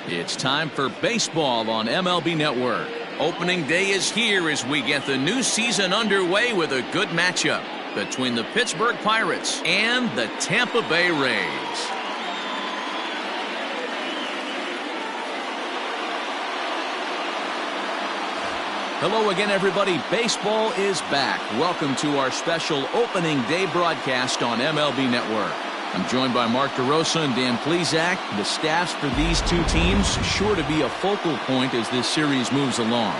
It's time for baseball on MLB Network. Opening day is here as we get the new season underway with a good matchup between the Pittsburgh Pirates and the Tampa Bay Rays. Hello again, everybody. Baseball is back. Welcome to our special opening day broadcast on MLB Network. I'm joined by Mark DeRosa and Dan Plesac. The staffs for these two teams sure to be a focal point as this series moves along.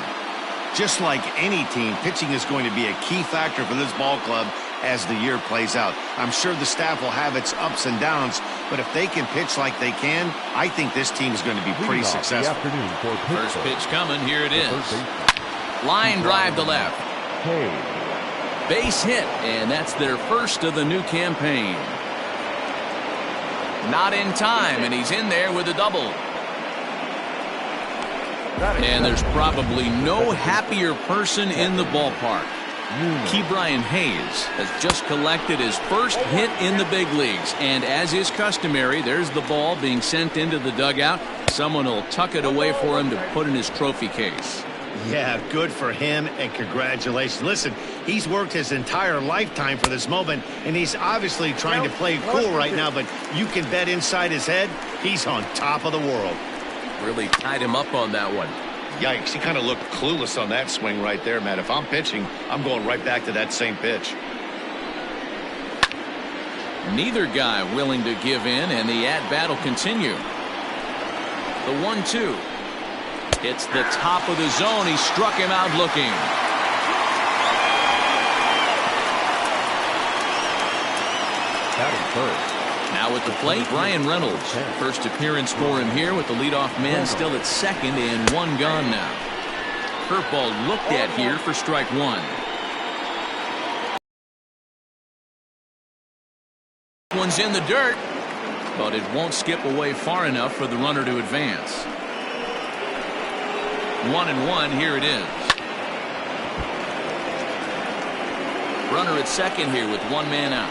Just like any team, pitching is going to be a key factor for this ball club as the year plays out. I'm sure the staff will have its ups and downs, but if they can pitch like they can, I think this team is going to be pretty successful. First pitch coming. Here it is. Line drive to left. Base hit, and that's their first of the new campaign. Not in time, and he's in there with a double. And there's probably no happier person in the ballpark. Ke'Bryan Hayes has just collected his first hit in the big leagues, and as is customary, there's the ball being sent into the dugout. Someone will tuck it away for him to put in his trophy case. Yeah, good for him, and congratulations. Listen, he's worked his entire lifetime for this moment, and he's obviously trying to play cool right now, but you can bet inside his head, he's on top of the world. Really tied him up on that one. Yikes, he kind of looked clueless on that swing right there, Matt. If I'm pitching, I'm going right back to that same pitch. Neither guy willing to give in, and the at-bat will continue. The 1-2. It's the top of the zone. He struck him out looking. Now at the plate, Bryan Reynolds. First appearance for him here with the leadoff man still at second and one gone now. Curveball looked at here for strike one. One's in the dirt, but it won't skip away far enough for the runner to advance. 1-1, here it is. Runner at second here with one man out.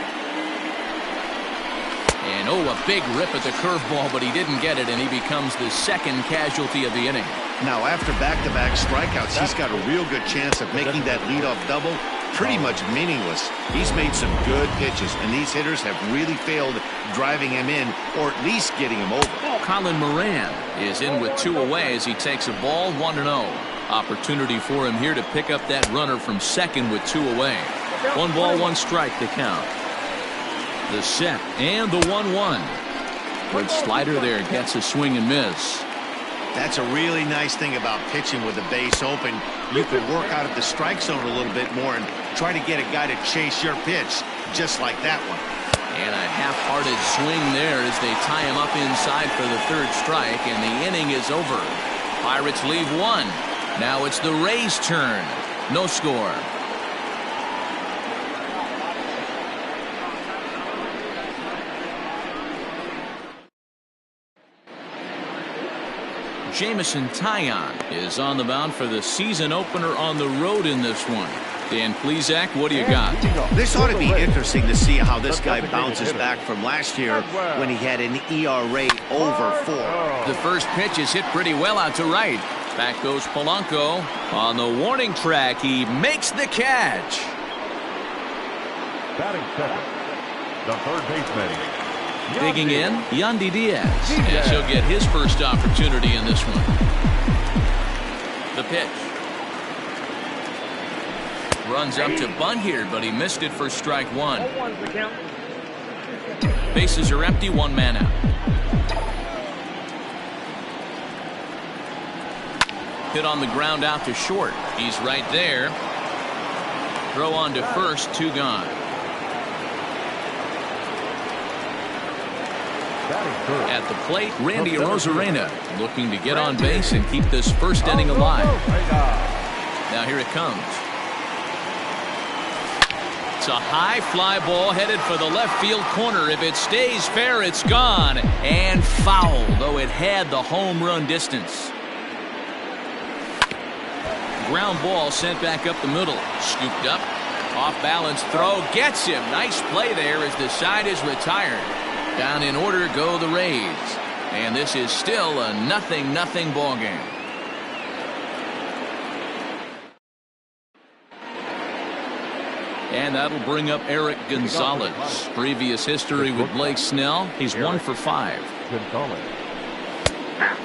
And a big rip at the curveball, but he didn't get it, and he becomes the second casualty of the inning. Now, after back-to-back strikeouts, he's got a real good chance of making that leadoff double pretty much meaningless. He's made some good pitches, and these hitters have really failed driving him in or at least getting him over. Colin Moran is in with two away as he takes a ball 1-0. Opportunity for him here to pick up that runner from second with two away. 1-1 strike to count. The set and the 1-1. Good slider there, gets a swing and miss. That's a really nice thing about pitching with the base open. You can work out of the strike zone a little bit more and try to get a guy to chase your pitch, just like that one. And a half-hearted swing there as they tie him up inside for the third strike, and the inning is over. Pirates leave one. Now it's the Rays' turn. No score. Jameson Taillon is on the mound for the season opener on the road in this one. Dan Plesac, what do you got? This ought to be interesting to see how this guy bounces back from last year when he had an ERA over 4. The first pitch is hit pretty well out to right. Back goes Polanco. On the warning track, he makes the catch. Batting second, the third baseman. Digging in, Yandy Diaz. As he'll get his first opportunity in this one. The pitch. Runs up to bunt here, but he missed it for strike one. Bases are empty, one man out. Hit on the ground out to short. He's right there. Throw on to first, two gone. At the plate, Randy Arozarena looking to get on base and keep this first inning alive. Now here it comes. It's a high fly ball headed for the left field corner. If it stays fair, it's gone. And foul, though it had the home run distance. Ground ball sent back up the middle. Scooped up. Off balance throw. Gets him. Nice play there as the side is retired. Down in order go the Rays. And this is still a 0-0 ball game. And that'll bring up Eric Gonzalez. Previous history with Blake Snell. He's 1 for 5.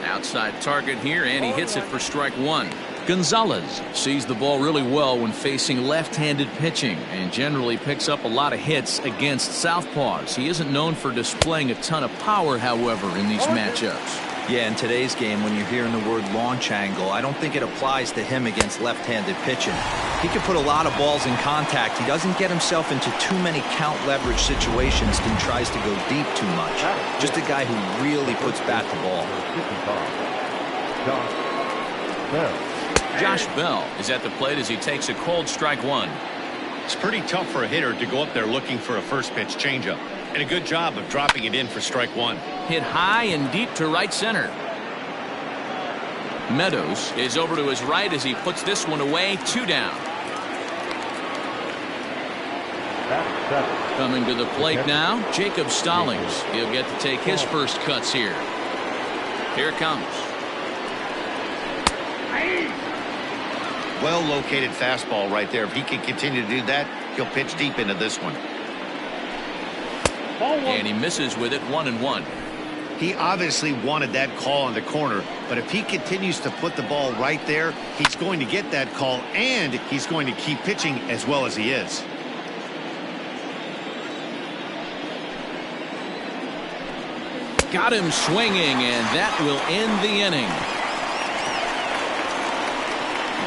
Outside target here, and he hits it for strike 1. Gonzalez sees the ball really well when facing left-handed pitching and generally picks up a lot of hits against southpaws. He isn't known for displaying a ton of power, however, in these matchups. Yeah, in today's game, when you're hearing the word launch angle, I don't think it applies to him against left-handed pitching. He can put a lot of balls in contact. He doesn't get himself into too many count leverage situations and tries to go deep too much. Just a guy who really puts bat to ball. Josh Bell is at the plate as he takes a cold strike 1. It's pretty tough for a hitter to go up there looking for a first pitch changeup. And a good job of dropping it in for strike 1. Hit high and deep to right center. Meadows is over to his right as he puts this one away. 2 down. Coming to the plate now, Jacob Stallings. He'll get to take his first cuts here. Here it comes. Well located fastball right there. If he can continue to do that, he'll pitch deep into this one. And he misses with it. 1-1. He obviously wanted that call in the corner, but if he continues to put the ball right there, he's going to get that call, and he's going to keep pitching as well as he is. Got him swinging, and that will end the inning.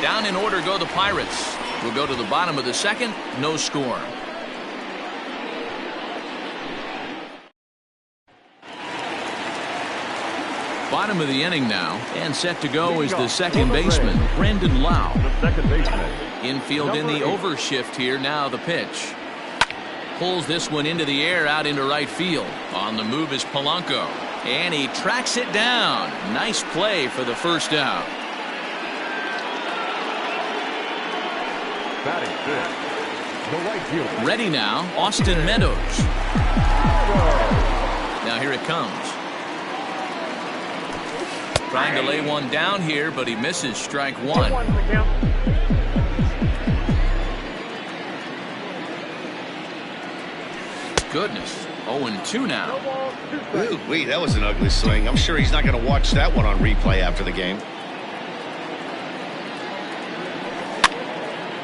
Down in order go the Pirates. We'll go to the bottom of the second. No score. Bottom of the inning now, and set to go is the second baseman, Brandon Lau. Infield in the overshift here. Now the pitch. Pulls this one into the air out into right field. On the move is Polanco, and he tracks it down. Nice play for the first out. Ready now, Austin Meadows. Now here it comes. Trying to lay one down here, but he misses strike 1. Goodness. 0-2 now. Ooh, that was an ugly swing. I'm sure he's not going to watch that one on replay after the game.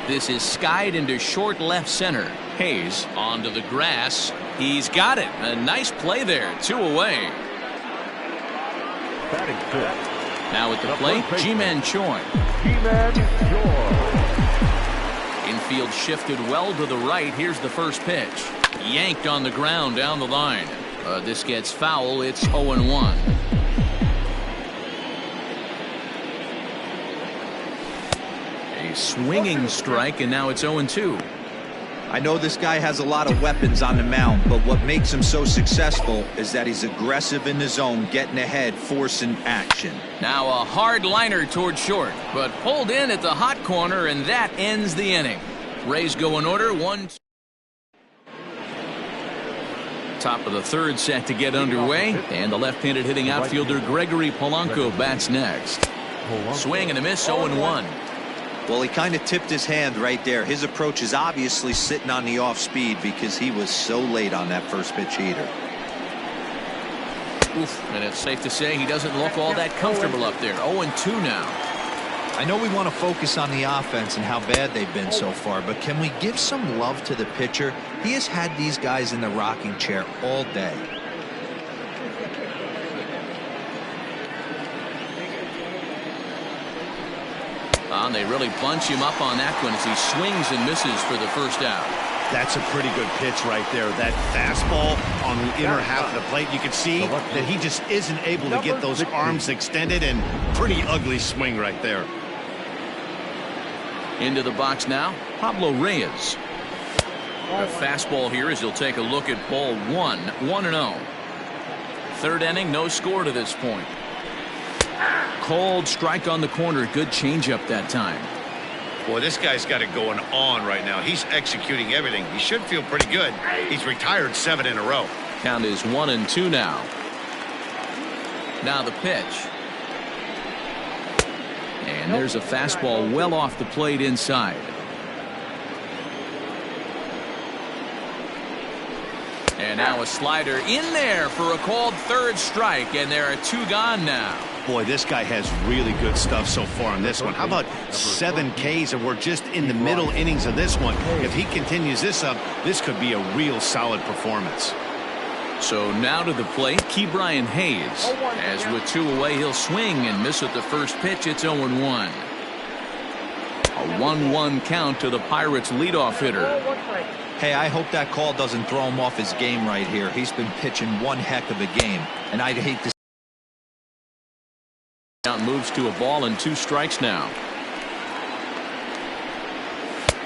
This is skied into short left center. Hayes onto the grass. He's got it. A nice play there. 2 away. Now at the plate, Ji-Man Choi. Infield shifted well to the right. Here's the first pitch. Yanked on the ground down the line. This gets foul. It's 0-1. A swinging strike, and now it's 0-2. I know this guy has a lot of weapons on the mound, but what makes him so successful is that he's aggressive in the zone, getting ahead, forcing action. Now a hard liner toward short, but pulled in at the hot corner, and that ends the inning. Rays go in order. 1-2. Top of the third set to get underway, and the left-handed hitting outfielder Gregory Polanco bats next. Swing and a miss. 0-1. Well, he kind of tipped his hand right there. His approach is obviously sitting on the off speed because he was so late on that first pitch heater. Oof, and it's safe to say he doesn't look all that comfortable up there. 0-2 now. I know we want to focus on the offense and how bad they've been so far, but can we give some love to the pitcher? He has had these guys in the rocking chair all day. They really bunch him up on that one as he swings and misses for the first out. That's a pretty good pitch right there. That fastball on the inner half of the plate. You can see that he just isn't able to get those arms extended, and pretty ugly swing right there. Into the box now, Pablo Reyes. A fastball here as he'll take a look at ball 1. 1-0. Third inning, no score to this point. Cold strike on the corner. Good changeup that time. Boy, this guy's got it going on right now. He's executing everything. He should feel pretty good. He's retired 7 in a row. Count is 1-2 now. Now the pitch. And there's a fastball well off the plate inside. And now a slider in there for a called third strike, and there are 2 gone now. Boy, this guy has really good stuff so far on this one. How about 7 Ks, and we're just in the middle innings of this one. If he continues this up, this could be a real solid performance. So now to the plate, Ke'Bryan Hayes. As with 2 away, he'll swing and miss at the first pitch. It's 0-1. A 1-1 count to the Pirates' leadoff hitter. Hey, I hope that call doesn't throw him off his game right here. He's been pitching one heck of a game, and I'd hate to. Count moves to a ball and 2 strikes now.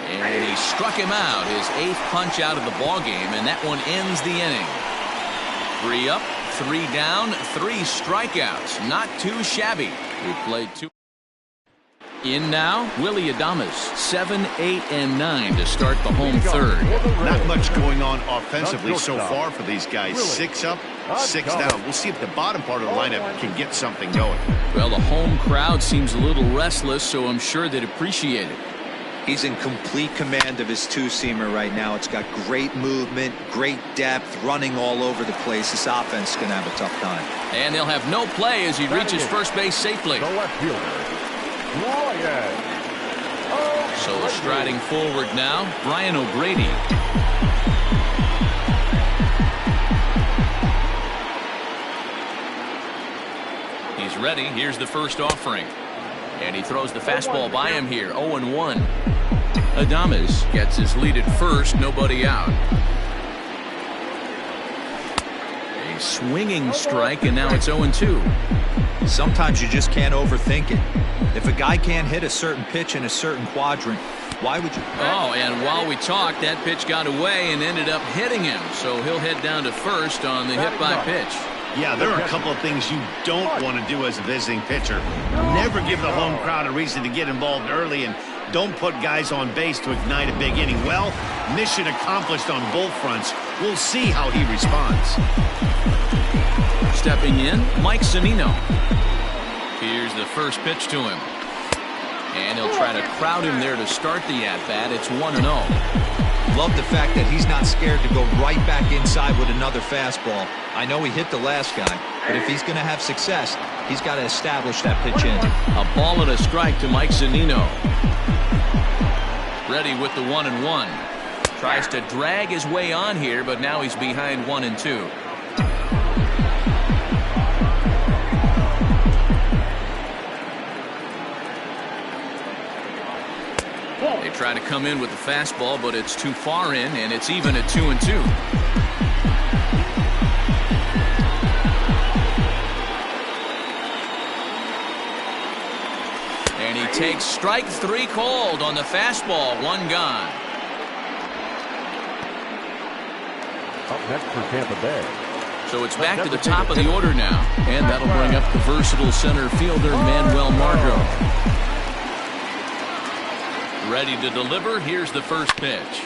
And he struck him out, his 8th punch out of the ball game, and that one ends the inning. 3 up, 3 down, 3 strikeouts. Not too shabby. We played 2. In now, Willy Adames, 7, 8, and 9 to start the home third. Not much going on offensively so far for these guys. 6 up, 6 down. We'll see if the bottom part of the lineup can get something going. Well, the home crowd seems a little restless, so I'm sure they'd appreciate it. He's in complete command of his 2-seamer right now. It's got great movement, great depth, running all over the place. This offense is going to have a tough time. And they'll have no play as he reaches first base safely. The left fielder, Ryan. So striding forward now, Brian O'Grady. He's ready. Here's the first offering. And he throws the fastball by him here. 0-1. Adames gets his lead at first. Nobody out. A swinging strike, and now it's 0-2. Sometimes you just can't overthink it. If a guy can't hit a certain pitch in a certain quadrant, why would you? Oh, and while we talked, that pitch got away and ended up hitting him. So he'll head down to first on the hit by pitch. Yeah, there are a couple of things you don't want to do as a visiting pitcher. Never give the home crowd a reason to get involved early, and don't put guys on base to ignite a big inning. Well, mission accomplished on both fronts. We'll see how he responds. Stepping in, Mike Zunino. Here's the first pitch to him. And he'll try to crowd him there to start the at-bat. It's 1-0. Love the fact that he's not scared to go right back inside with another fastball. I know he hit the last guy, but if he's going to have success, he's got to establish that pitch in. A ball and a strike to Mike Zunino. Ready with the 1-1. Tries to drag his way on here, but now he's behind 1-2. They try to come in with the fastball, but it's too far in, and it's even at 2-2. And he takes strike 3 called on the fastball. 1 gone. Up next for Tampa Bay. So it's back to the top of the order now, and that'll bring up the versatile center fielder Manuel Margot. Ready to deliver. Here's the first pitch.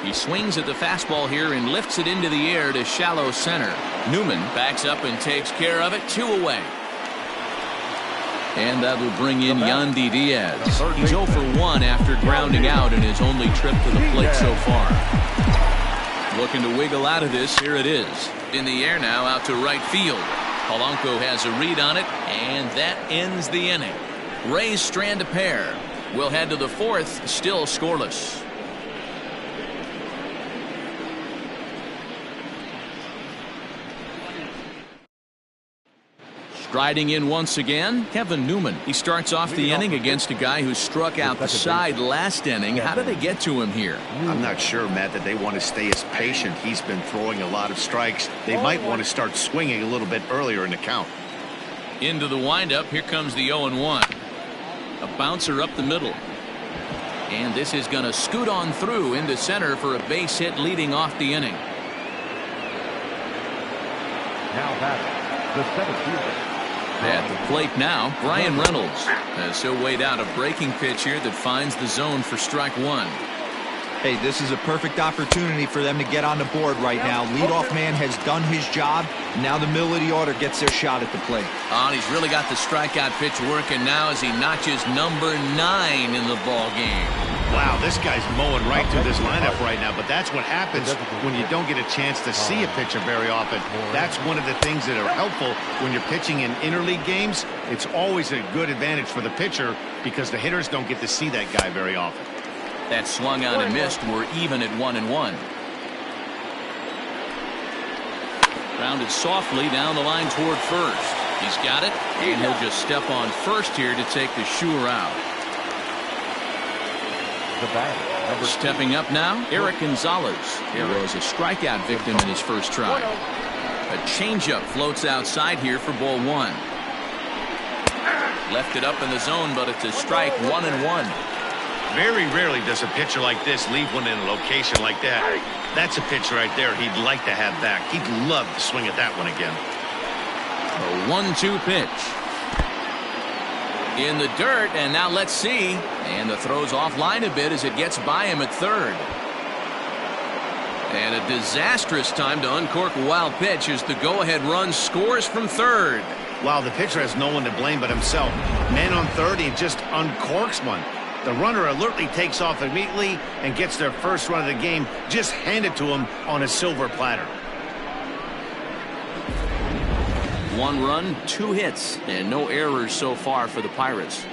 He swings at the fastball here and lifts it into the air to shallow center. Newman backs up and takes care of it. 2 away. And that will bring in Yandy Diaz. He's 0 for 1 after grounding out in his only trip to the plate so far. Looking to wiggle out of this. Here it is. In the air now out to right field. Polanco has a read on it, and that ends the inning. Rays strand a pair. We'll head to the 4th, still scoreless. Striding in once again, Kevin Newman. He starts off the inning against a guy who struck out the side last inning. How did they get to him here? I'm not sure, Matt, that they want to stay as patient. He's been throwing a lot of strikes. They might want to start swinging a little bit earlier in the count. Into the windup. Here comes the 0-1. A bouncer up the middle. And this is going to scoot on through into center for a base hit leading off the inning. Now back, the center fielder, At the plate now, Brian Reynolds, as he'll wait out a breaking pitch here that finds the zone for strike one. Hey, this is a perfect opportunity for them to get on the board right now. Leadoff man has done his job. Now the middle of the order gets their shot at the plate. And he's really got the strikeout pitch working now as he notches number 9 in the ball game. Wow, this guy's mowing right through this lineup right now, but that's what happens when you don't get a chance to see a pitcher very often. That's one of the things that are helpful when you're pitching in interleague games. It's always a good advantage for the pitcher because the hitters don't get to see that guy very often. That swung on and missed. We're even at 1-1. Grounded softly down the line toward first. He's got it, and he'll just step on first here to take the Shure out. The batter, Stepping up now, Eric Gonzalez. He was a strikeout victim in his first try. A changeup floats outside here for ball 1. Left it up in the zone, but it's a strike, 1-1. Very rarely does a pitcher like this leave one in a location like that. That's a pitch right there he'd like to have back. He'd love to swing at that one again. A 1-2 pitch. In the dirt, and now let's see. And the throw's offline a bit as it gets by him at third. And a disastrous time to uncork a wild pitch as the go-ahead run scores from third. Wow, the pitcher has no one to blame but himself. Man on third, he just uncorks one. The runner alertly takes off immediately and gets their first run of the game just handed to him on a silver platter. 1 run, 2 hits, and no errors so far for the Pirates.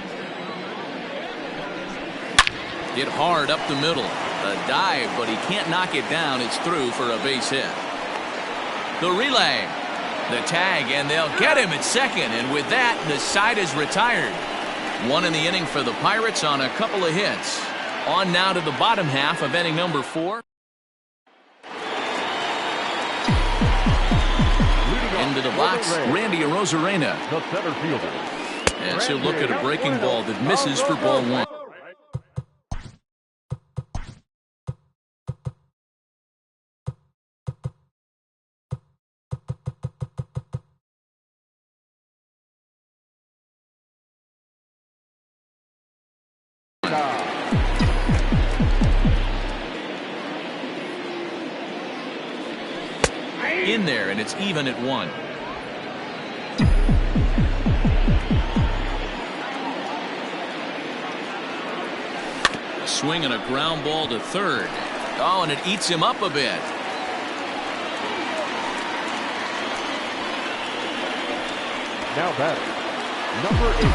Hit hard up the middle. A dive, but he can't knock it down. It's through for a base hit. The relay. The tag, and they'll get him at second. And with that, the side is retired. 1 in the inning for the Pirates on a couple of hits. On now to the bottom half of inning number 4. Into the box, Randy Arozarena. the center fielder. As he'll look at a breaking ball that misses for ball 1. In there, and it's even at 1. A swing and a ground ball to third. Oh, and it eats him up a bit. Now batting, number 8.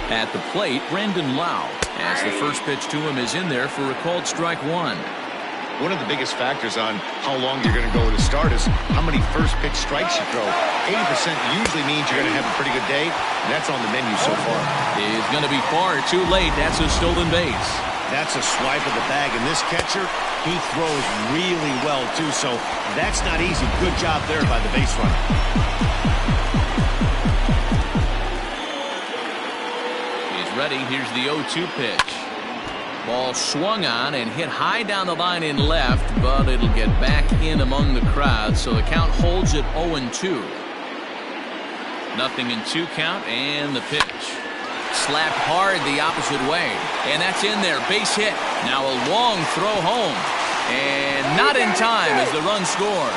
At the plate, Brandon Lau, as the first pitch to him is in there for a called strike 1. One of the biggest factors on how long you're going to go to start is how many first pitch strikes you throw. 80% usually means you're going to have a pretty good day, and that's on the menu so far. It's going to be far too late. That's a stolen base. That's a swipe of the bag, and this catcher, he throws really well too, so that's not easy. Good job there by the base runner. Ready. Here's the 0-2 pitch. Ball swung on and hit high down the line in left, but it'll get back in among the crowd, so the count holds at 0-2. 0-2 count, and the pitch. Slapped hard the opposite way, and that's in there. Base hit. Now a long throw home, and not in time as the run scores.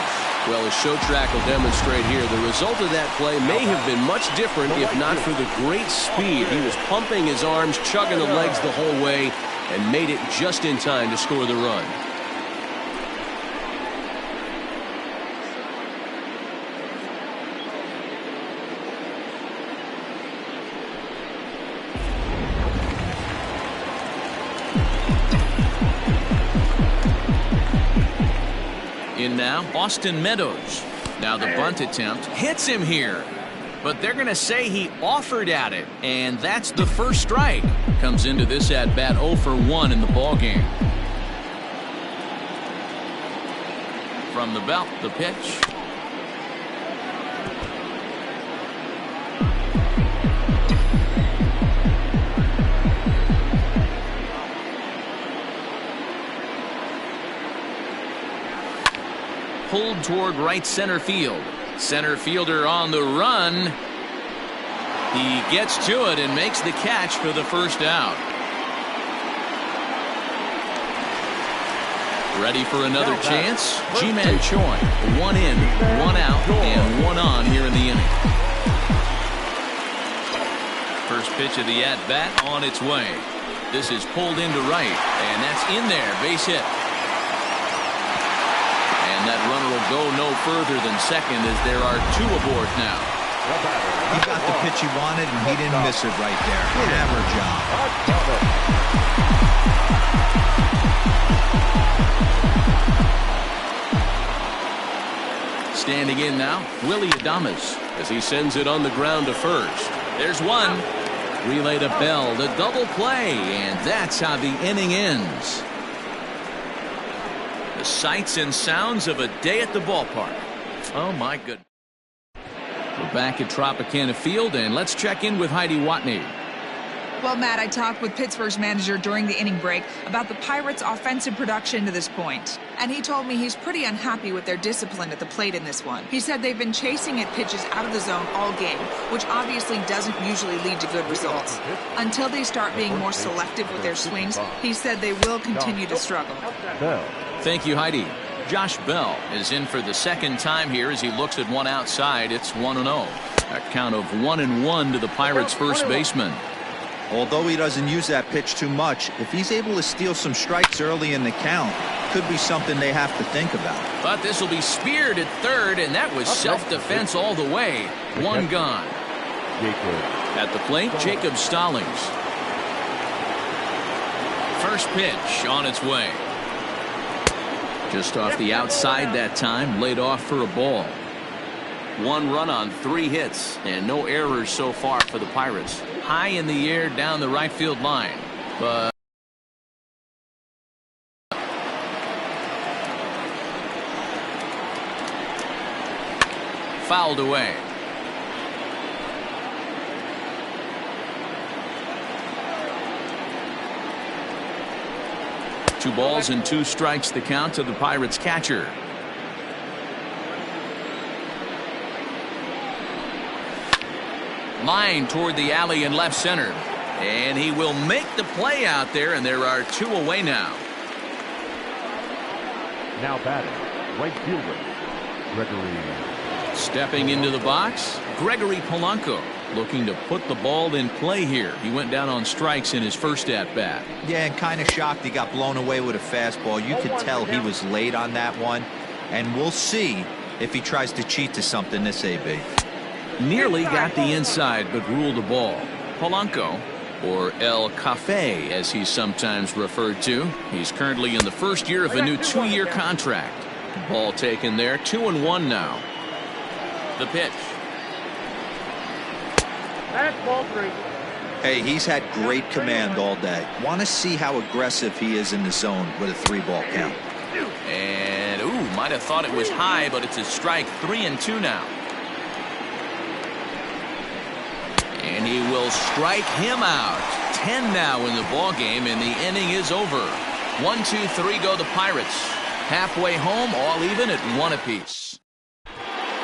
Well, as Show Track will demonstrate here, the result of that play may have been much different if not for the great speed. He was pumping his arms, chugging the legs the whole way, and made it just in time to score the run. In now, Austin Meadows. Now the bunt attempt hits him here. But they're going to say he offered at it. And that's the first strike. Comes into this at-bat 0 for 1 in the ballgame. From the belt, the pitch. headed toward right center field. Center fielder on the run. He gets to it and makes the catch for the first out. Ready for another chance? Ji-Man Choi. 1 in, 1 out, and 1 on here in the inning. First pitch of the at-bat on its way. This is pulled into right, and that's in there. Base hit. And that runner will go no further than second as there are 2 aboard now. He got the pitch he wanted, and he didn't miss it right there. Hammer job. Standing in now, Willy Adames as he sends it on the ground to first. There's one. Relay to Bell, the double play, and that's how the inning ends. The sights and sounds of a day at the ballpark. Oh my goodness. We're back at Tropicana Field, and let's check in with Heidi Watney. Well, Matt, I talked with Pittsburgh's manager during the inning break about the Pirates' offensive production to this point. And he told me he's pretty unhappy with their discipline at the plate in this one. He said they've been chasing at pitches out of the zone all game, which obviously doesn't usually lead to good results. Until they start being more selective with their swings, he said they will continue to struggle. Thank you, Heidi. Josh Bell is in for the second time here as he looks at one outside. It's 1-0. A count of 1-1 to the Pirates' first baseman. Although he doesn't use that pitch too much, if he's able to steal some strikes early in the count, could be something they have to think about. But this will be speared at third, and that was self-defense all the way. 1 gone. At the plate, Jacob Stallings. First pitch on its way. Just off the outside that time, laid off for a ball. 1 run on 3 hits, and no errors so far for the Pirates. High in the air down the right field line, but fouled away. Two balls and 2 strikes the count to the Pirates catcher. Line toward the alley in left center, and he will make the play out there, and there are 2 away now. Now batting, right fielder, Gregory. Stepping into the box, Gregory Polanco, looking to put the ball in play here. He went down on strikes in his first at-bat. Yeah, and kind of shocked he got blown away with a fastball. You could tell he was late on that one, and we'll see if he tries to cheat to something this AB. Nearly got the inside, but ruled the ball. Polanco, or El Cafe as he's sometimes referred to. He's currently in the first year of a new 2-year contract. Ball taken there, 2-1 now. The pitch. That's ball 3. Hey, he's had great command all day. Want to see how aggressive he is in the zone with a 3-ball count. And, might have thought it was high, but it's a strike. 3-2 now. And he will strike him out. 10 now in the ball game, and the inning is over. 1, 2, 3 go the Pirates. Halfway home, all even at 1 apiece.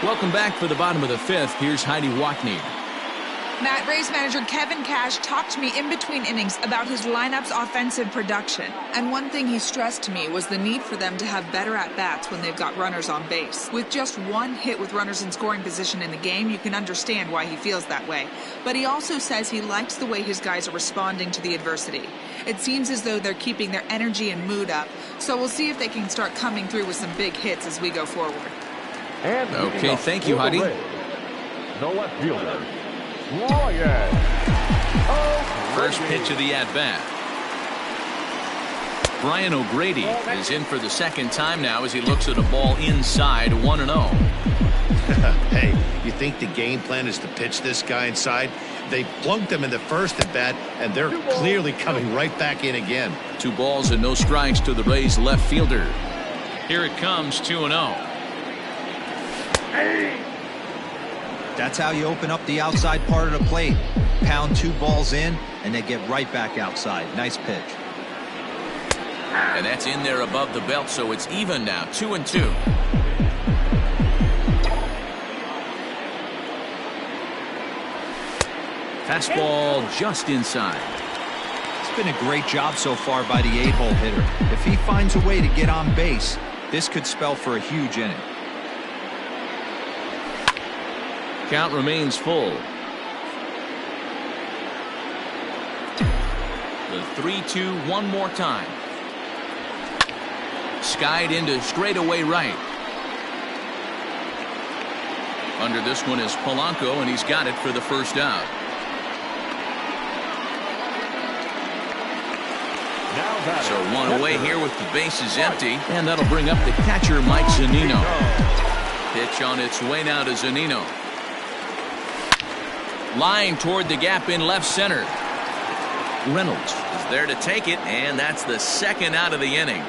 Welcome back for the bottom of the 5th. Here's Heidi Watney. Matt, Rays manager Kevin Cash talked to me in between innings about his lineup's offensive production. And one thing he stressed to me was the need for them to have better at-bats when they've got runners on base. With just 1 hit with runners in scoring position in the game, you can understand why he feels that way. But he also says he likes the way his guys are responding to the adversity. It seems as though they're keeping their energy and mood up. So we'll see if they can start coming through with some big hits as we go forward. And okay, thank you, Heidi. The left fielder, Ryan. First pitch of the at-bat. Brian O'Grady is in for the second time now as he looks at a ball inside. 1-0. Hey, you think the game plan is to pitch this guy inside? They plunked him in the first at-bat, and they're clearly coming right back in again. 2 balls and no strikes to the Rays left fielder. Here it comes, 2-0. That's how you open up the outside part of the plate. Pound 2 balls in, and they get right back outside. Nice pitch. And that's in there above the belt, so it's even now, 2-2. Fastball just inside. It's been a great job so far by the 8-hole hitter. If he finds a way to get on base, this could spell for a huge inning. Count remains full. The 3-2 one more time. Skied into straightaway right. Under this one is Polanco, and he's got it for the first out. So one away here with the bases empty, and that'll bring up the catcher, Mike Zunino. Pitch on its way now to Zunino. Line toward the gap in left center. Reynolds is there to take it, and that's the second out of the inning.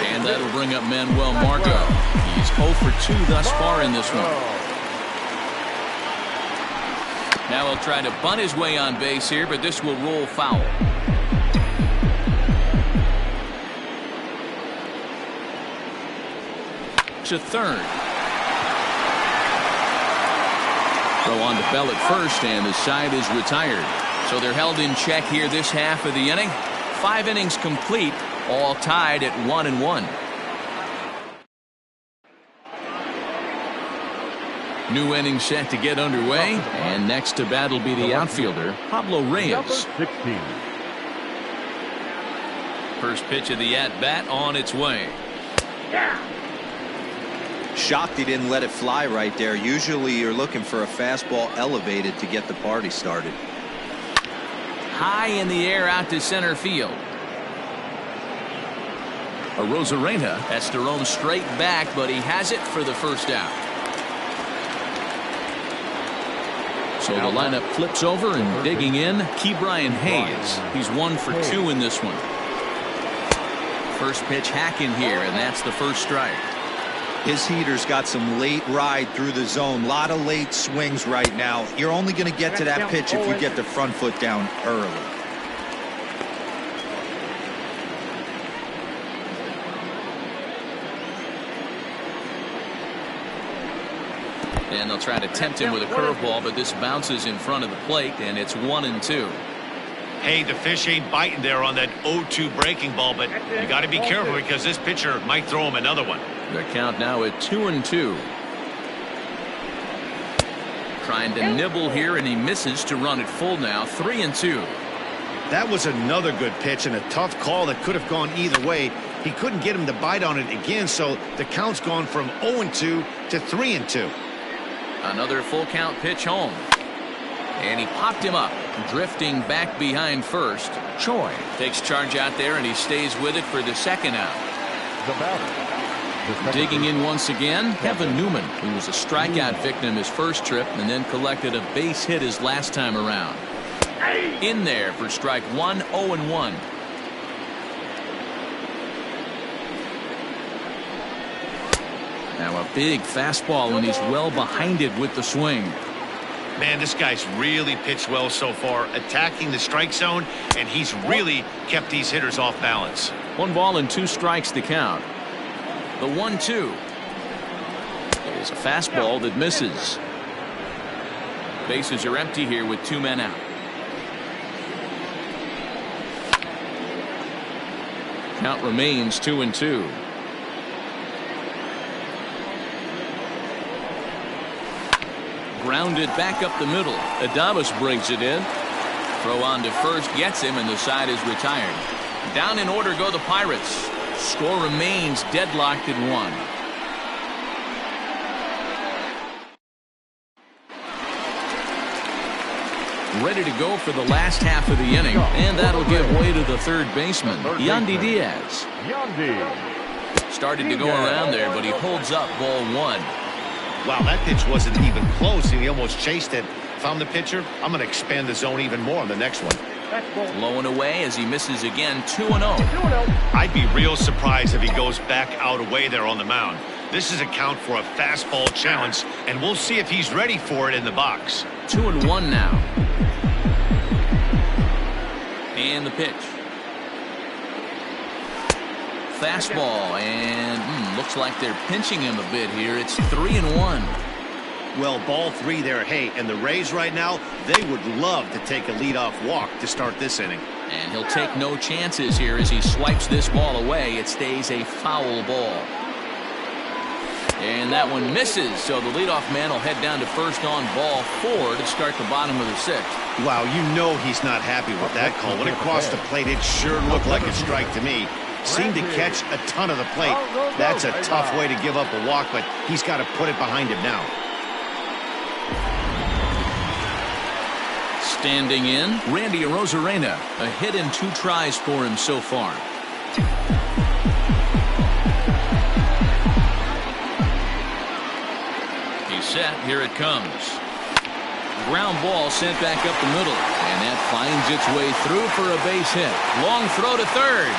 And that'll bring up Manuel Margot. He's 0 for 2 thus far in this one. Now he'll try to bunt his way on base here, but this will roll foul. To third. Throw on to Bell at first, and the side is retired. So they're held in check here this half of the inning. 5 innings complete, all tied at 1-1. New inning set to get underway, and next to bat will be the outfielder, Pablo Reyes. First pitch of the at-bat on its way. Shocked he didn't let it fly right there. Usually you're looking for a fastball elevated to get the party started. High in the air out to center field. Arozarena has to roam straight back, but he has it for the first out. So the lineup flips over, and digging in, Ke'Bryan Hayes. He's 1 for 2 in this one. First pitch hacking here, and that's the first strike. His heater's got some late ride through the zone. A lot of late swings right now. You're only going to get to that pitch if you get the front foot down early. And they'll try to tempt him with a curveball, but this bounces in front of the plate, and it's 1-2. Hey, the fish ain't biting there on that 0-2 breaking ball, but you got to be careful because this pitcher might throw him another one. The count now at 2-2. Trying to nibble here, and he misses to run it full now. 3-2. That was another good pitch and a tough call that could have gone either way. He couldn't get him to bite on it again, so the count's gone from 0-2 to 3-2. Another full count pitch home. And he popped him up, drifting back behind first. Choi takes charge out there, and he stays with it for the second out. Digging in once again, Kevin Newman, who was a strikeout victim his first trip and then collected a base hit his last time around. In there for strike 1, 0-1. Now a big fastball, and he's well behind it with the swing. Man, this guy's really pitched well so far, attacking the strike zone, and he's really kept these hitters off balance. 1 ball and 2 strikes to count. The 1-2 is a fastball that misses. Bases are empty here with 2 men out. Count remains 2-2. Grounded back up the middle. Adames brings it in. Throw on to first, gets him, and the side is retired. Down in order go the Pirates. Score remains deadlocked at 1. Ready to go for the last half of the inning, and that'll give way to the third baseman, Yandy Diaz. Started to go around there, but he holds up ball 1. Wow, that pitch wasn't even close, and he almost chased it. If I'm the pitcher, I'm going to expand the zone even more on the next one. Low and away as he misses again. 2-0. I'd be real surprised if he goes back out away there on the mound. This is a count for a fastball challenge, and we'll see if he's ready for it in the box. 2-1 now. And the pitch. fastball, and looks like they're pinching him a bit here. It's 3-1. Well, ball 3 there. Hey, and the Rays right now, they would love to take a leadoff walk to start this inning. And he'll take no chances here as he swipes this ball away. It stays a foul ball. And that one misses, so the leadoff man will head down to first on ball 4 to start the bottom of the 6th. Wow, you know he's not happy with that call. When it crossed the plate, it sure looked like a strike to me. Seemed to catch a ton of the plate. That's a tough way to give up a walk, but he's got to put it behind him now. Standing in, Randy Arozarena. A hit in 2 tries for him so far. He's set. Here it comes. Ground ball sent back up the middle. And that finds its way through for a base hit. Long throw to third.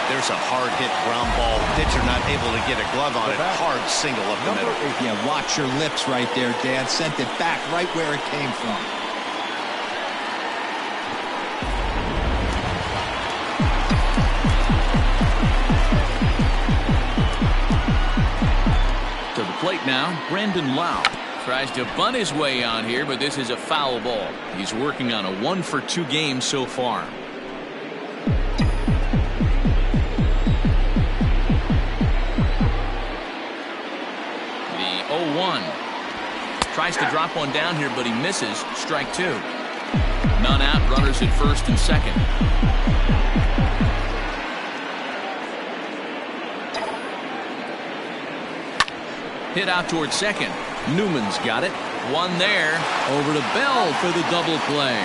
There's a hard-hit ground ball. Pitcher not able to get a glove on it. Hard single up the middle. Yeah, watch your lips right there, Dad. Sent it back right where it came from. To the plate now, Brandon Lowe. Tries to bunt his way on here, but this is a foul ball. He's working on a 1-for-2 game so far. The 0-1. Tries to drop one down here, but he misses. Strike 2. None out. Runners at first and second. Hit out towards second. Newman's got it. One there. Over to Bell for the double play.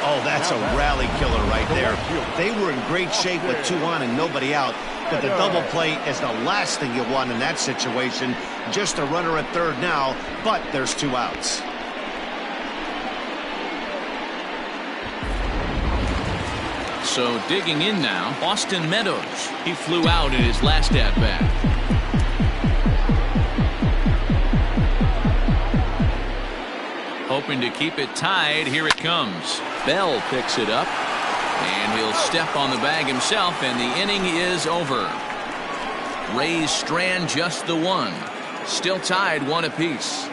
Oh, that's a rally killer right there. They were in great shape with 2 on and nobody out. But the double play is the last thing you want in that situation. Just a runner at third now, but there's 2 outs. So digging in now, Austin Meadows. He flew out in his last at-bat. Hoping to keep it tied. Here it comes. Bell picks it up. And he'll step on the bag himself, and the inning is over. Rays strand just the 1. Still tied 1 apiece.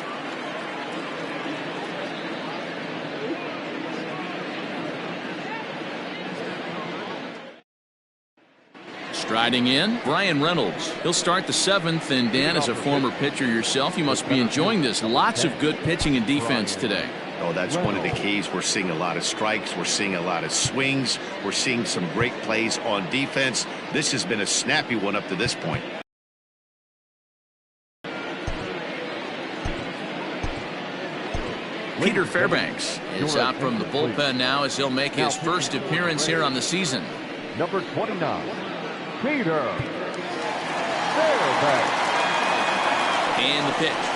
Striding in, Brian Reynolds. He'll start the 7th, and Dan, as a former pitcher yourself, you must be enjoying this. Lots of good pitching and defense today. Oh, that's one of the keys. We're seeing a lot of strikes. We're seeing a lot of swings. We're seeing some great plays on defense. This has been a snappy one up to this point. Peter Fairbanks is out from the bullpen now as he'll make his first appearance here on the season. Number 29, Peter Fairbanks. And the pitch.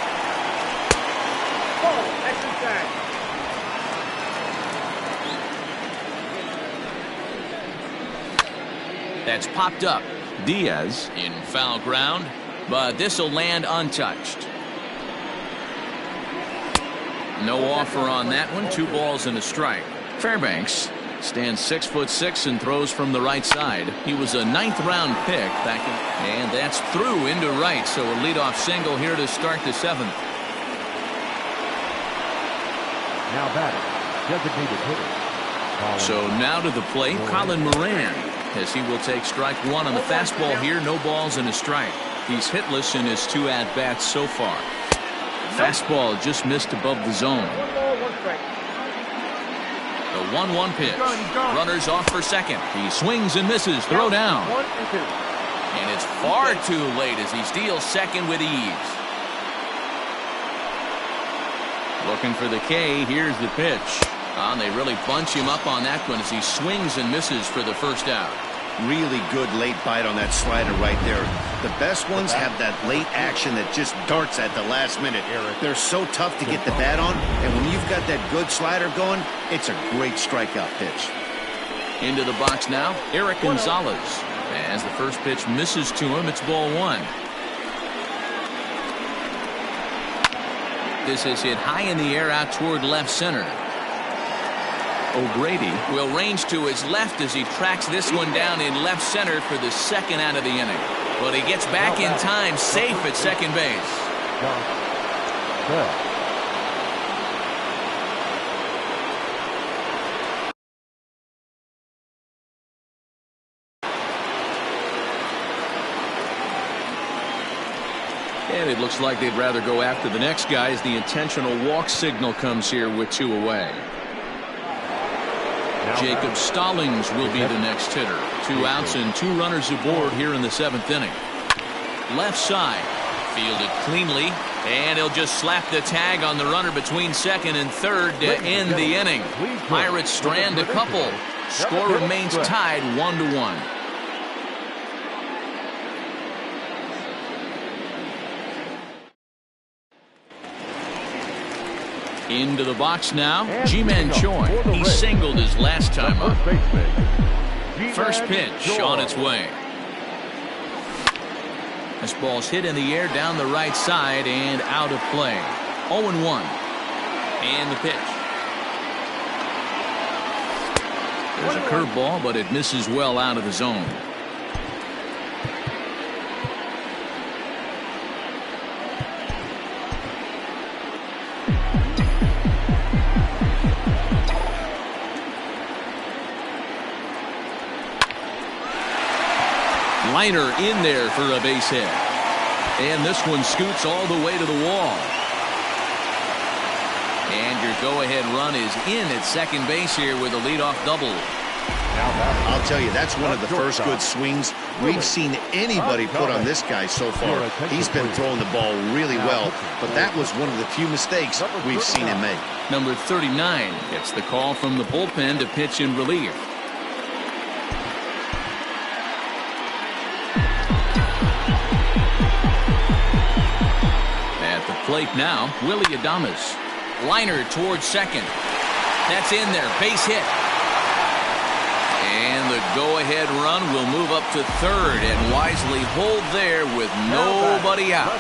That's popped up. Diaz in foul ground, but this will land untouched. No offer on that one. 2 balls and a strike. Fairbanks stands 6'6" and throws from the right side. He was a 9th round pick back in, and that's through into right. So a leadoff single here to start the 7th. Now batting, designated hitter. So now to the plate, Colin Moran, as he will take strike 1 on the fastball here. No balls and a strike. He's hitless in his 2 at-bats so far. Fastball just missed above the zone. The 1-1 pitch. Runners off for second. He swings and misses. Throw down. And it's far too late as he steals second with ease. Looking for the K. Here's the pitch. They really bunch him up on that one as he swings and misses for the first out. Really good late bite on that slider right there. The best ones have that late action that just darts at the last minute. They're so tough to get the bat on, and when you've got that good slider going, it's a great strikeout pitch. Into the box now, Eric Gonzalez. As the first pitch misses to him, it's ball 1. This is hit high in the air out toward left center. O'Grady will range to his left as he tracks this one down in left center for the second out of the inning. But he gets back in time, safe at second base. And it looks like they'd rather go after the next guy as the intentional walk signal comes here with 2 away. Jacob Stallings will be the next hitter. 2 outs and 2 runners aboard here in the 7th inning. Left side, fielded cleanly, and he'll just slap the tag on the runner between second and third to end the inning. Pirates strand a couple. Score remains tied 1-1. Into the box now, Ji-Man Choi. He singled his last time up. First pitch on its way. This ball's hit in the air down the right side and out of play. 0-1. And the pitch. There's a curveball, but it misses well out of the zone. Liner in there for a base hit. And this one scoots all the way to the wall. And your go-ahead run is in at second base here with a leadoff double. I'll tell you, that's one of the first good swings we've seen anybody put on this guy so far. He's been throwing the ball really well, but that was one of the few mistakes we've seen him make. Number 39 gets the call from the bullpen to pitch in relief. Plate now, Willy Adames. Liner towards second. That's in there. Base hit. And the go-ahead run will move up to third and wisely hold there with nobody out.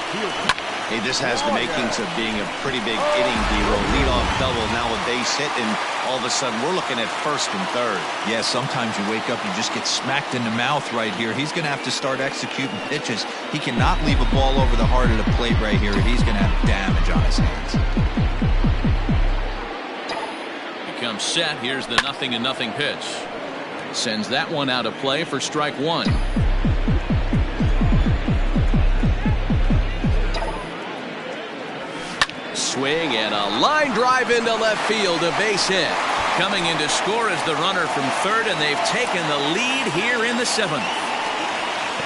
Hey, this has the makings of being a pretty big inning, D-Roll. Leadoff double, now a base hit, and all of a sudden we're looking at first and third. Yeah, sometimes you wake up, you just get smacked in the mouth right here. He's going to have to start executing pitches. He cannot leave a ball over the heart of the plate right here. He's going to have damage on his hands. Becomes set. Here's the 0-0 pitch. Sends that one out of play for strike one. Swing and a line drive into left field, a base hit. Coming in to score is the runner from third, and they've taken the lead here in the 7th.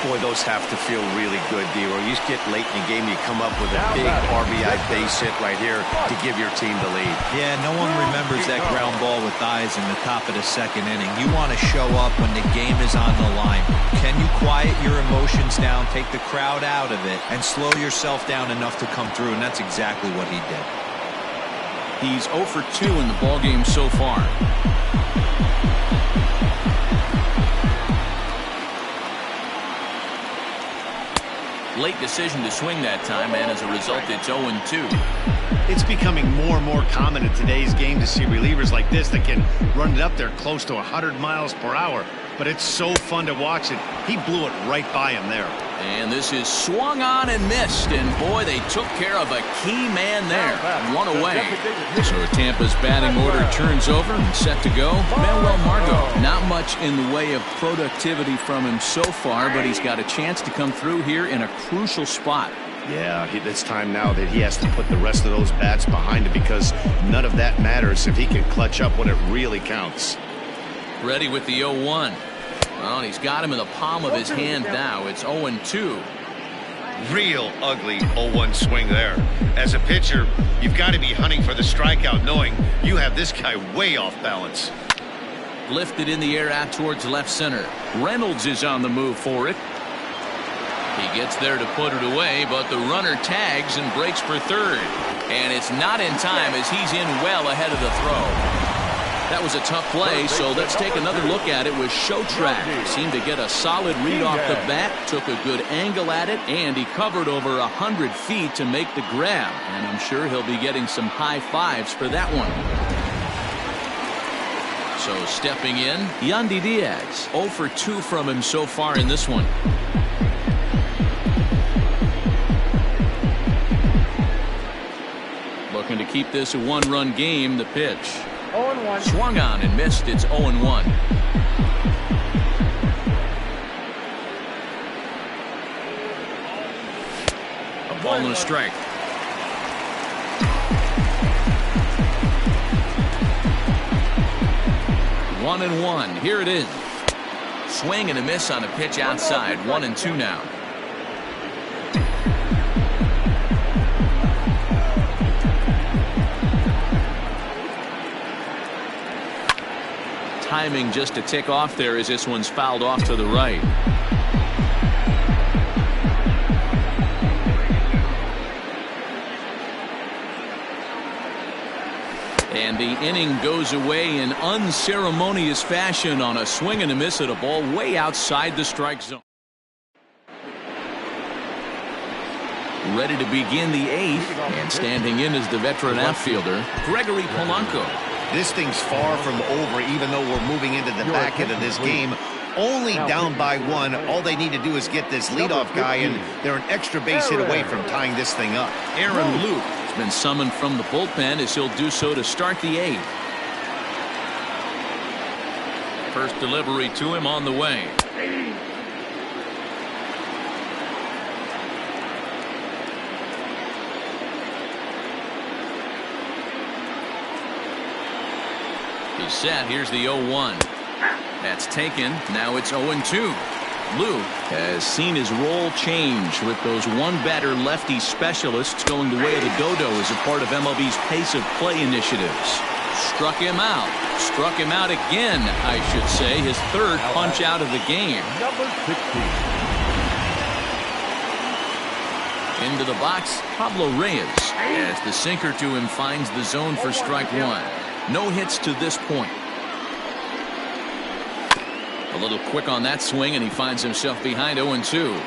Boy, those have to feel really good, D-Roll. You get late in the game, you come up with a big RBI base hit right here to give your team the lead. Yeah, no one remembers that ground ball with eyes in the top of the 2nd inning. You want to show up when the game is on the line. Can you quiet your emotions down, take the crowd out of it, and slow yourself down enough to come through? And that's exactly what he did. He's 0 for 2 in the ballgame so far. Late decision to swing that time, and as a result, it's 0-2. It's becoming more and more common in today's game to see relievers like this that can run it up there close to 100 miles per hour. But it's so fun to watch it. He blew it right by him there. And this is swung on and missed, and boy, they took care of a key man there. One away. So Tampa's batting order turns over and set to go. Manuel Margot, not much in the way of productivity from him so far, but he's got a chance to come through here in a crucial spot. Yeah, it's time now that he has to put the rest of those bats behind him, because none of that matters if he can clutch up when it really counts. Ready with the 0-1. Well, he's got him in the palm of his hand now. It's 0-2. Real ugly 0-1 swing there. As a pitcher, you've got to be hunting for the strikeout, knowing you have this guy way off balance. Lifted in the air out towards left center. Reynolds is on the move for it. He gets there to put it away, but the runner tags and breaks for third. And it's not in time as he's in well ahead of the throw. That was a tough play, so let's take another look at it with Showtrack. Seemed to get a solid read off the bat, took a good angle at it, and he covered over 100 feet to make the grab. And I'm sure he'll be getting some high fives for that one. So stepping in, Yandy Diaz. 0 for 2 from him so far in this one. Looking to keep this a one-run game. The pitch. 0-1. Swung on and missed. It's 0-1. A ball and a strike. One and one. Here it is. Swing and a miss on a pitch outside. 1-2 now. Timing just to tick off there as this one's fouled off to the right. And the inning goes away in unceremonious fashion on a swing and a miss at a ball way outside the strike zone. Ready to begin the 8th, and standing in is the veteran outfielder, Gregory Polanco. This thing's far from over, even though we're moving into the back end of this game. Only down by 1. All they need to do is get this leadoff guy, and they're an extra base hit away from tying this thing up. Aaron Luke has been summoned from the bullpen as he'll do so to start the 8th. First delivery to him on the way. He's set. Here's the 0-1. That's taken. Now it's 0-2. Luke has seen his role change with those one-batter lefty specialists going the way of the dodo as a part of MLB's pace of play initiatives. Struck him out. Struck him out again, I should say. His third punch out of the game. Number 16. Into the box, Pablo Reyes, as the sinker to him finds the zone for strike 1. No hits to this point. A little quick on that swing, and he finds himself behind 0-2.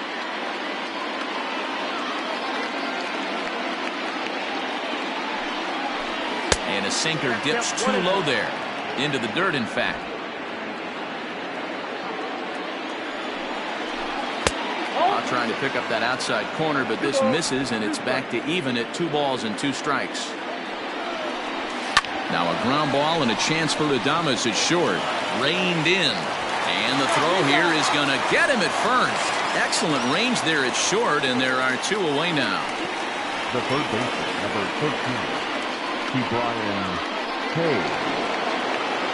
And a sinker dips too low there. Into the dirt, in fact. Trying to pick up that outside corner, but this misses, and it's back to even at 2 balls and 2 strikes. Now a ground ball and a chance for Adames at short. Reined in. And the throw here is going to get him at first. Excellent range there at short, and there are 2 away now. The third baseman, number 13, Ke'Bryan Hayes.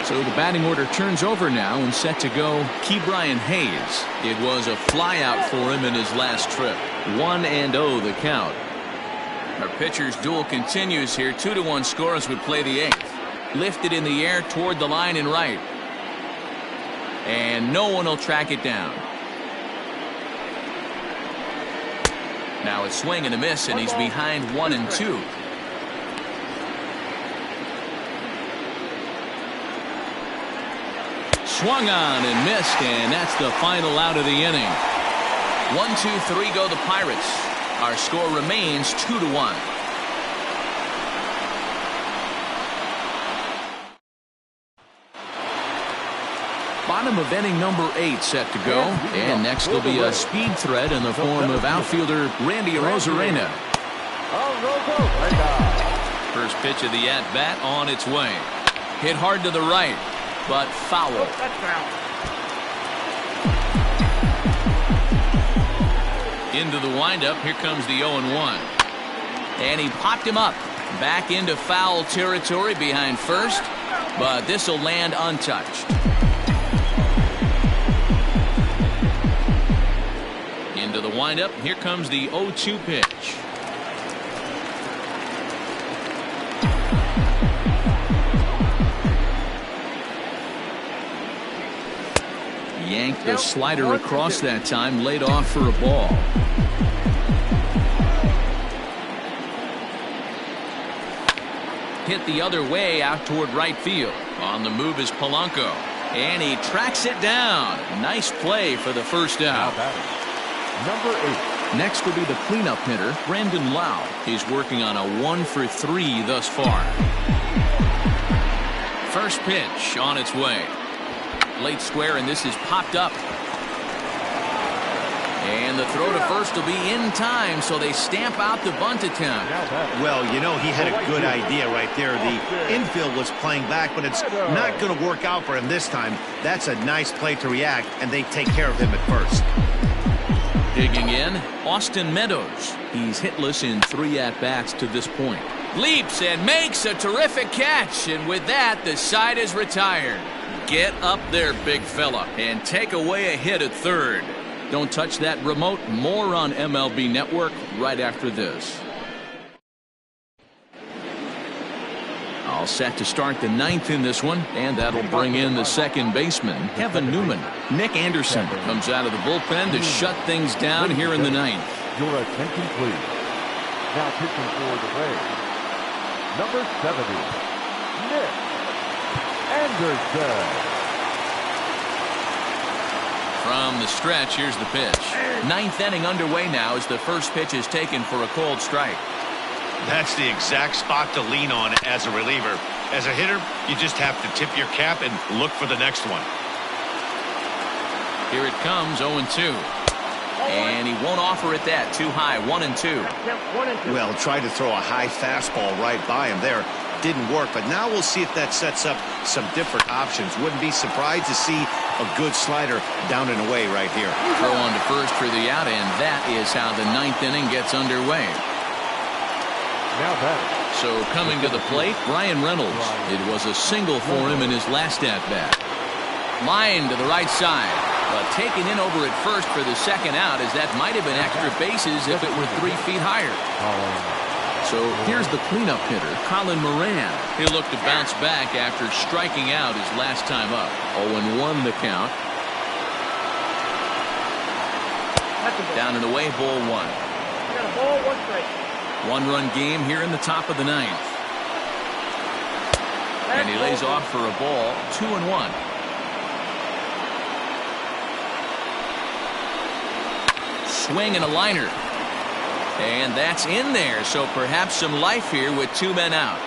So the batting order turns over now, and set to go Ke'Bryan Hayes. It was a flyout for him in his last trip. 1-0 the count. Our pitcher's duel continues here. 2-1 score as we play the 8th. Lifted in the air toward the line and right. And no one will track it down. Now a swing and a miss, and he's behind 1-2. Swung on and missed, and that's the final out of the inning. 1-2-3 go the Pirates. Our score remains 2-1. Bottom of inning number 8 set to go, and next will be a speed threat in the form of outfielder Randy Arozarena. First pitch of the at-bat on its way. Hit hard to the right, but foul. Into the windup. Here comes the 0-1. And he popped him up. Back into foul territory behind first, but this will land untouched. Into the windup. Here comes the 0-2 pitch. Yanked the slider across that time, laid off for a ball. Hit the other way out toward right field. On the move is Polanco, and he tracks it down. Nice play for the first out. Number 8. Next will be the cleanup hitter, Brandon Lowe. He's working on a 1 for 3 thus far. First pitch on its way. Late square, and this is popped up. And the throw to first will be in time, so they stamp out the bunt attempt. Well, you know, he had a good idea right there. The infield was playing back, but it's not going to work out for him this time. That's a nice play to react, and they take care of him at first. Digging in, Austin Meadows. He's hitless in 3 at-bats to this point. Leaps and makes a terrific catch, and with that, the side is retired. Get up there, big fella, and take away a hit at third. Don't touch that remote. More on MLB Network right after this. All set to start the 9th in this one, and that'll bring in the second baseman, Kevin Newman. Nick Anderson comes out of the bullpen to shut things down here in the 9th. Your attention, please. Now pitching for the Rays, number 70, Nick Anderson. From the stretch, here's the pitch. 9th inning underway now as the first pitch is taken for a cold strike. That's the exact spot to lean on as a reliever. As a hitter, you just have to tip your cap and look for the next one. Here it comes, 0-2. And he won't offer it that. Too high, 1-2. Well, tried to throw a high fastball right by him there. Didn't work, but now we'll see if that sets up some different options. Wouldn't be surprised to see a good slider down and away right here. Throw on to first for the out, and that is how the 9th inning gets underway. Now that. So coming to the plate, Brian Reynolds. It was a single for him in his last at-bat. Line to the right side, but taken in over at first for the second out, as that might have been extra bases if it were 3 feet higher. So here's the cleanup hitter, Colin Moran. He'll look to bounce back after striking out his last time up. 0-1 the count. Down and away, ball 1. Got a ball, 1 strike. 1-run game here in the top of the 9th. And he lays off for a ball, 2-1. Swing and a liner. And that's in there, so perhaps some life here with 2 men out.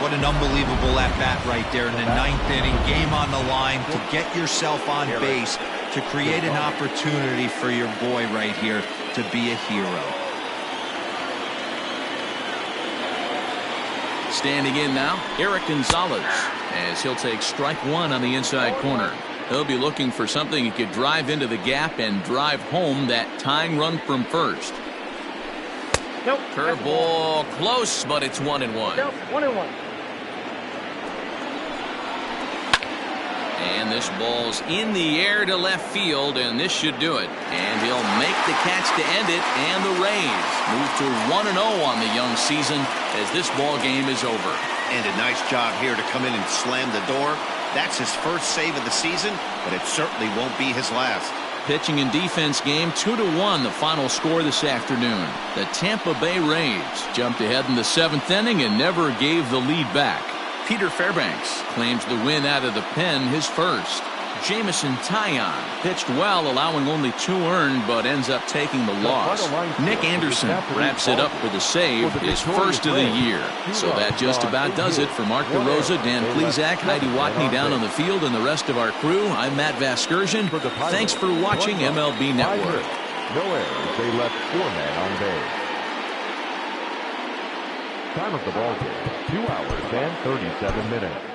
What an unbelievable at-bat right there in the 9th inning. Game on the line to get yourself on base, to create an opportunity for your boy right here to be a hero. Standing in now, Eric Gonzalez, as he'll take strike 1 on the inside corner. He'll be looking for something he could drive into the gap and drive home that tying run from first. Nope. Curveball close, but it's 1-1. Nope, 1-1. And this ball's in the air to left field, and this should do it. And he'll make the catch to end it, and the Rays move to 1-0 on the young season as this ball game is over. And a nice job here to come in and slam the door. That's his first save of the season, but it certainly won't be his last. Pitching and defense game, 2-1 the final score this afternoon. The Tampa Bay Rays jumped ahead in the 7th inning and never gave the lead back. Peter Fairbanks claims the win out of the pen, his first. Jameson Taillon pitched well, allowing only 2 earned, but ends up taking the loss. Nick Anderson wraps it up with a save, his first of the year. So that just about does it for Mark DeRosa, Dan Plesac, Heidi Watney down on the field, and the rest of our crew. I'm Matt Vasgersian. Thanks for watching MLB Network. No errors. They left 4 men on base. Time of the ball game, 2 hours and 37 minutes.